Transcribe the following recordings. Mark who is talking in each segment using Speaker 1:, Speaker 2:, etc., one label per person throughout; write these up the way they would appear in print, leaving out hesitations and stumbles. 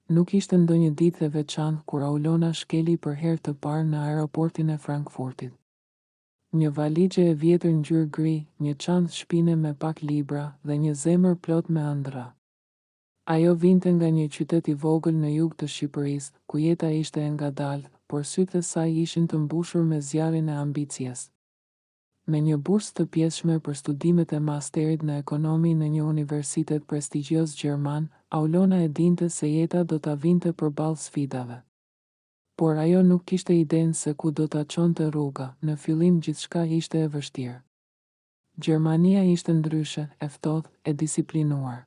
Speaker 1: Nuk ishte ndonjë ditë e veçantë kur Aulona shkeli për herë të parë në aeroportin e Frankfurtit. Një valixhe e vjetër ngjyrë gri, një çantë shpine me pak libra dhe një zemër plot me ëndra. Ajo vinte nga një qytet i vogël në jug të Shqipërisë, ku jeta ishte e ngadalë, por sytë e saj ishin të mbushur me zjarrin e ambicjes. Me një bursë të pjesshme për studimet e masterit në ekonomi në një universitet prestigjioz gjerman, Aulona e dinte se jeta do ta vinte përballë sfidave. Por ajo nuk kishte idenë se ku do ta çonte rruga, në fillim gjithçka ishte e vështirë. Gjermania ishte ndryshe, e ftohtë, e disiplinuar.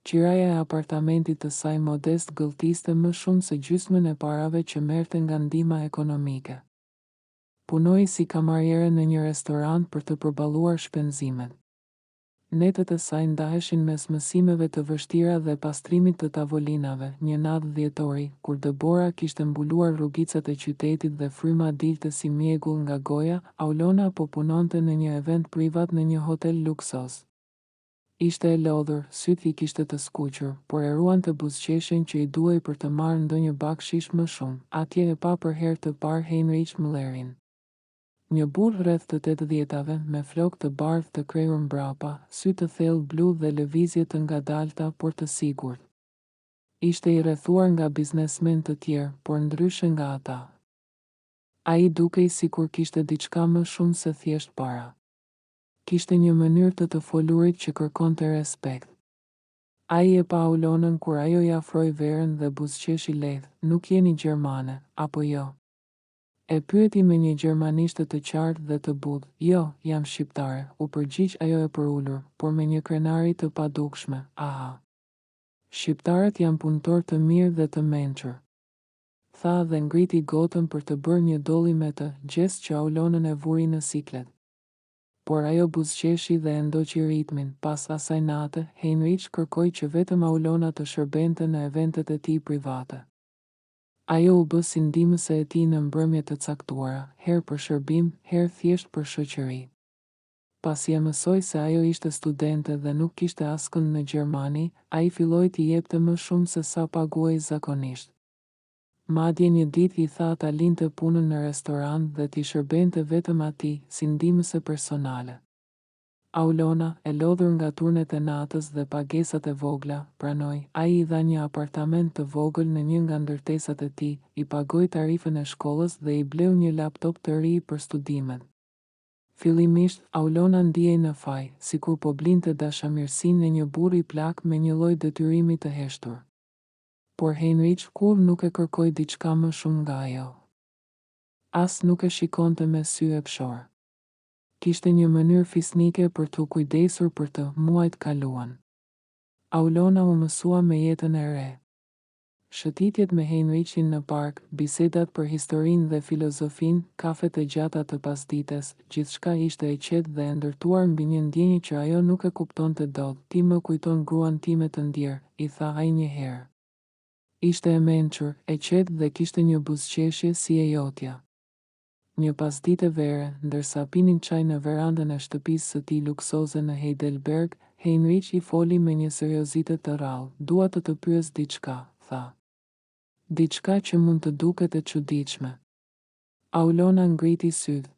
Speaker 1: Qiraja e apartamentit të saj modest gëlltiste më shumë se gjysmën e parave që merrte nga ndihma ekonomike. Punoi si kamariere në një restorant për të përballuar shpenzimet. Netët e saj ndaheshin mes mësimeve të vështira dhe pastrimit të tavolinave. Një natë dhjetori, kur dëbora kishte mbuluar rrugicat e qytetit dhe fryma dilte si mjegull nga goja, Aulona po punonte në një event privat në një hotel luksos. Ishte e lodhur, sytë i kishte të skuqur, por e ruante buzëqeshjen që i duhej për të marrë ndonjë bakshish më shumë. Atje e pa për herë të parë Heinrich Müllerin. Një burr rreth të 80-tave, me flokë të bardhë të krejur mbrapa, sy të thellë blu dhe lëvizje të ngadalta por të sigurt. Ishte i rrethuar nga biznesmen të tjerë, por ndryshe nga ata. Ai dukej sikur kishte diçka më shumë se thjesht para. Kishte një mënyrë të folurit që kërkonte respekt. Ai e pa Aulonën kur ajo i afroi verën dhe buzëqeshi lehtë, "Nuk jeni gjermane, apo jo?" E pyeti me një gjermanishte të qartë dhe të butë. "Jo, jam shqiptare," u përgjigj ajo e përulur, por me një krenari të padukshme. "Aha. Shqiptarët janë punëtor të mirë dhe të mençur," tha dhe ngriti gotën për të bërë një dolli me të, gjest që Aulonën e vuri në siklet. Por ajo buzëqeshi dhe e ndoqi ritmin. Pas asaj nate, Heinrich kërkoi që vetëm Aulona të shërbente në eventet e tij private. Ajo u bë si ndihmëse e tij në mbrëmje të caktuara, herë për shërbim, herë thjesht për shoqëri. Pasi e mësoi se ajo ishte studente dhe nuk kishte askënd në Gjermani, ai filloi t'i jepte më shumë se sa paguhej zakonisht. Madje një ditë i tha ta linte punën në restorant dhe t'i shërbente vetëm atij, si ndihmëse personale. Aulona, e lodhur nga turnet e natës dhe pagesat e vogla, pranoi. Ai i dha një apartament të vogël në një nga ndërtesat e tij, i pagoi tarifën e shkollës dhe i bleu një laptop të ri për studimet. Fillimisht, Aulona ndihej në faj, sikur po blinte dashamirësinë e një burri i plak me një lloj detyrimi të heshtur. Por Heinrich kur nuk e kërkoi diçka më shumë nga ajo. As nuk e shikonte me sy e pshor. Kishte një mënyrë fisnike për t'u kujdesur për të muajt kaluan. Aulona u mësua me jetën e re. Shëtitjet me Heinrichin në park, bisedat për historinë dhe filozofinë, kafet e gjata të pasdites, gjithçka ishte e qetë dhe e ndërtuar mbi një ndjenjë që ajo nuk e kuptonte dot. "Ti më kujton gruan time të ndjer," i tha ai një herë. Ishte e mençur, e qetë dhe kishte një buzëqeshje si e jotja. Një pasdite vere, ndërsa pinin çaj në verandën e shtëpisë së tij luksoze në Heidelberg, Heinrich i foli me një seriozitet të rrallë. "Dua të pyes diçka," tha. "Diçka që mund të duket e çuditshme." Aulona ngriti sytë.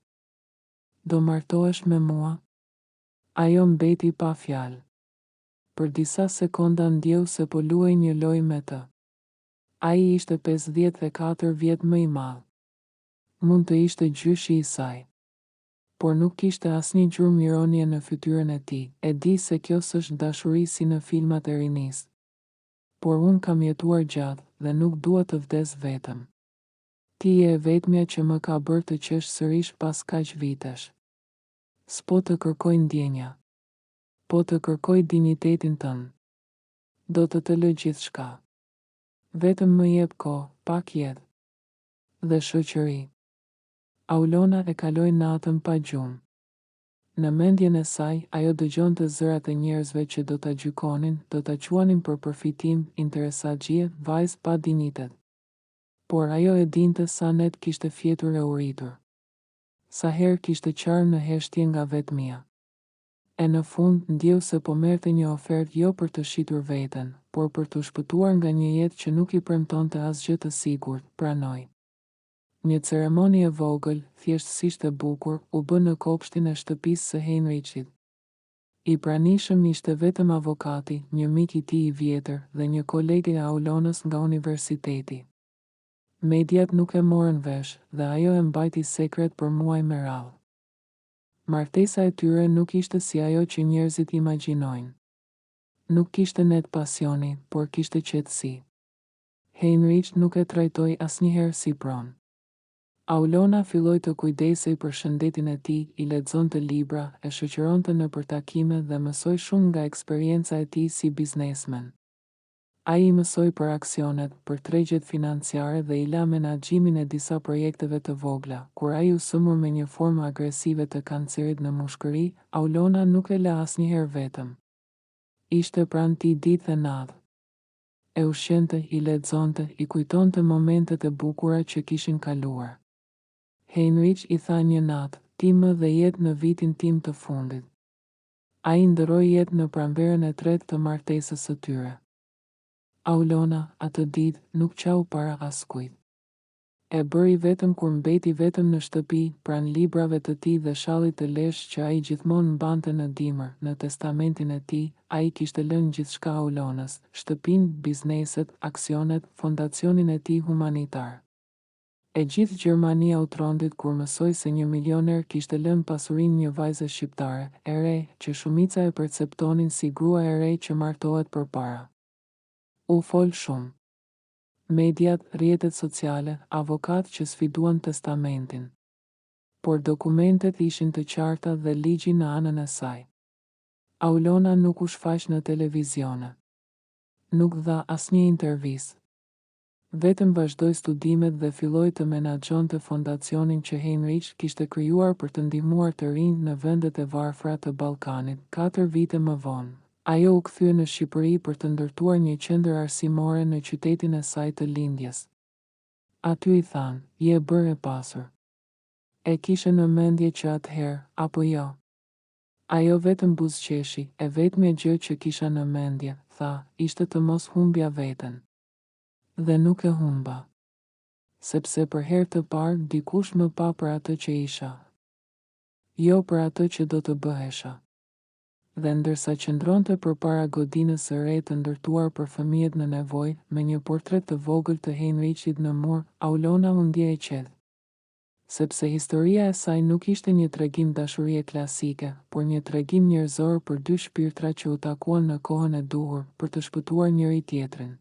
Speaker 1: "Do martohesh me mua?" Ajo mbeti pa fjalë. Për disa sekonda ndjeu se po luaj një lojë me të. Ai ishte 54 vjet më i madh. Mund të ishte gjyshi i saj. Por nuk kishte asnjë gjurmë ironie në fytyrën e tij. "E di se kjo s'është dashuri si në filmat e rinisë. Por unë kam jetuar gjatë dhe nuk dua të vdes vetëm. Ti je e vetmja që më ka bërë të qesh sërish pas kaq vitesh. S'po të kërkoj ndjenja, po të kërkoj dinjitetin tënd. Do të lë gjithçka. Vetëm më jep kohë, pak jetë dhe shoqëri." Aulona e kaloi natën pa gjumë. Në mendjen e saj, ajo dëgjonte zërat e njerëzve që do ta gjykonin, do ta quanin për përfitim, interesaxhie, vajzë pa dinjitet. Por ajo e dinte sa net kishte fjetur e uritur. Sa herë kishte qarë në heshtje nga vetmia. E në fund, ndjeu se po merrte një ofertë jo për të shitur veten, por për të shpëtuar nga një jetë që nuk i premtonte asgjë të sigurt, pranoi. Një ceremoni e vogël, thjeshtësisht e bukur, u bë në kopshtin e shtëpisë së Heinrichit. I pranishëm ishte vetëm avokati, një mik i tij i vjetër dhe një kolege e Aulonës nga universiteti. Mediat nuk e morën vesh dhe ajo e mbajti sekret për muaj me radhë. Martesa e tyre nuk ishte si ajo që njerëzit imagjinojnë. Nuk kishte net pasioni, por kishte qetësi. Heinrich nuk e trajtoi asnjëherë si pronë. Aulona filloi të kujdesej për shëndetin e tij, i lexonte libra, e shoqëronte në takime dhe mësoi shumë nga eksperienca e tij si biznesmen. Ai i mësoi për aksionet, për tregjet financiare dhe i la menaxhimin e disa projekteve të vogla. Kur ai u sëmur me një formë agresive të kancerit në mushkëri, Aulona nuk e la asnjëherë vetëm. Ishte pranë tij ditë dhe natë. E ushqente, i lexonte, i kujtonte momentet e bukura që kishin kaluar. Heinrich i tha një natë, ti më dhe jetë në vitin tim të fundit. Ai ndëroi jetë në pranverën e tretë të martesës së tyre. Aulona, atë ditë, nuk qau para askujt. E bëri vetëm kur mbeti vetëm në shtëpi, pranë librave të tij dhe shallit të leshtë që ai gjithmonë mbante në dimër. Në testamentin e tij, ai kishte lënë gjithçka Aulonës: shtëpinë, bizneset, aksionet, fondacionin e tij humanitar. E gjithë Gjermania u trondit kur mësoi se një milioner kishte lënë pasurinë një vajze shqiptare, e re, që shumica e perceptonin si grua e re që martohet përpara. U fol shumë. Mediat, rrjetet sociale, avokat që sfiduan testamentin. Por dokumentet ishin të qarta dhe ligji në anën e saj. Aulona nuk u shfaq në televizione. Nuk dha asnjë intervistë. Vetëm vazhdoi studimet dhe filloi të menaxhonte fondacionin që Heinrich kishte krijuar për të ndihmuar të rinjt në vendet e varfra të Ballkanit. 4 vite më vonë, ajo u kthye në Shqipëri për të ndërtuar një qendër arsimore në qytetin e saj të lindjes. Aty i thanë, je bërë e pasur. E kishe në mendje që atëherë, apo jo? Ajo vetëm buzëqeshi, e vetmja gjë që kisha në mendje, tha, ishte të mos humbja veten. Dhe nuk e humba. Sepse për herë të parë dikush më pa për atë që isha. Jo për atë që do të bëhesha. Dhe ndërsa qëndronte përpara godinës së re të ndërtuar për fëmijët në nevojë, me një portret të vogël të Heinrichit në mur, Aulona u ndje e qetë. Sepse historia e saj nuk ishte një tregim dashurie klasike, por një tregim njerëzor për dy shpirtra që u takuan në kohën e duhur për të shpëtuar njëri tjetrin.